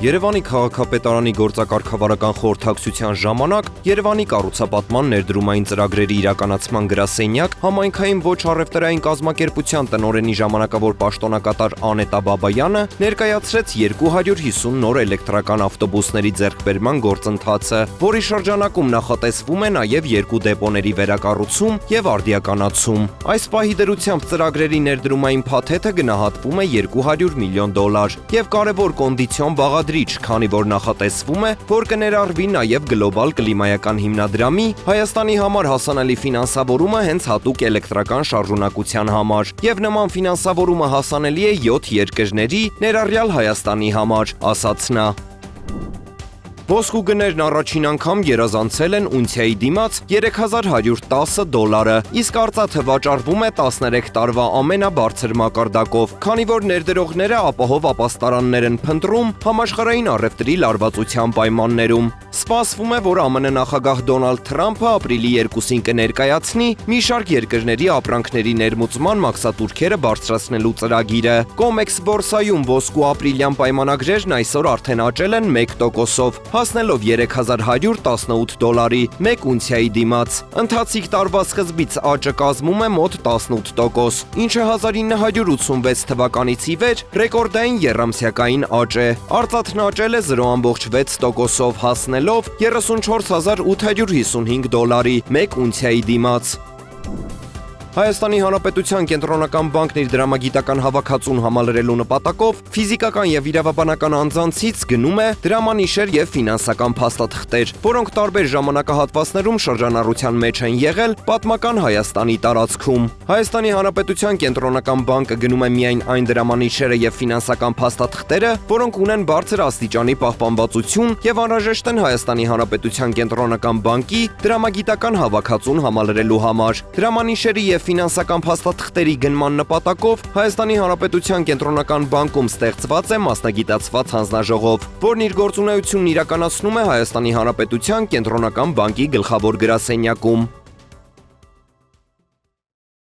Երևանի քաղաքապետարանի գործակարգավարական խորհրդակցության ժամանակ Երևանի կառուցապատման ներդրումային ծրագրերի իրականացման գրասենյակ համայնքային ոչ առևտրային կազմակերպության տնօրենի ժամանակավոր պաշտոնակատար Անետա Բաբայանը ներկայացրեց 250 նոր էլեկտրական ավտոբուսների ձեռքբերման գործընթացը, որի շրջանակում նախատեսվում է նաև 2 դեպոների վերակառուցում եւ արդիականացում։ Այս պահի դրությամբ ծրագրերի ներդրումային փաթեթը գնահատվում է $200 միլիոն եւ կարևոր կոնդիցիոն բաղադրիչ, քանի որ նախատեսվում է, որ կներառվի նաև գլոբալ կլիմայական հիմնադրամի Հայաստանի համար հասանելի ֆինանսավորումը հենց հատուկ էլեկտրական շարժունակության համար, եւ նման ֆինանսավորումը հասանելի է 7 երկրների, ներառյալ Հայաստանի համար, ասաց նա։ Ոսկու գներն առաջին անգամ գերազանցել են ունցիայի դիմաց $3110, իսկ արծաթը վաճառվում է 13 տարվա ամենաբարձր մակարդակով, քանի որ ներդրողները ապահով ապաստարաններ են փնտրում համաշխարհային առևտրի լարվածության պայմաններում։ Սպասվում է, որ ԱՄՆ նախագահ Դոնալդ Թրամփը ապրիլի 2-ին կներկայացնի մի շարք երկրների ապրանքների ներմուծման մաքսատուրքերը բարձրացնելու ծրագիրը։ Կոմեքս բորսայում ոսկու ապրիլյան պայմանագրերն այսօր արդեն աճել են 1%-ով, հասնելով $3118 1 ունցիայի դիմաց։ Ընթացիկ տարվա սկզբից աճը կազմում է մոտ 18%, ինչը 1986 թվականից ի վեր ռեկորդային եռամսյակային աճ է։ Արծաթն աճել է 0.6%-ով, հասնելով $44855 1 ունցիայի դիմաց։ Հայաստանի Հանրապետության կենտրոնական բանկն իր դրամագիտական հավաքածուն համալրելու նպատակով ֆիզիկական եւ իրավաբանական անձանցից գնում է դրամանիշեր եւ ֆինանսական փաստաթղթեր, որոնք տարբեր ժամանակահատվածներում շրջանառության մեջ են եղել պատմական Հայաստանի տարածքում։ Հայաստանի Հանրապետության կենտրոնական բանկը գնում է միայն այն դրամանիշերը եւ ֆինանսական փաստաթղթերը, որոնք ունեն բարձր աստիճանի պահպանվածություն եւ անհրաժեշտ են Հայաստանի Հանրապետության կենտրոնական բանկի դրամագիտական հավաքածուն համալրելու համար։ Դրամանիշերի եւ ֆինանսական փաստաթղթերի գնման նպատակով Հայաստանի Հանրապետության կենտրոնական բանկում ստեղծված է մասնագիտացված հանձնաժողով, որն իր գործունեությունն իրականացնում է Հայաստանի Հանրապետության կենտրոնական բանկի գլխավոր գրասենյակում։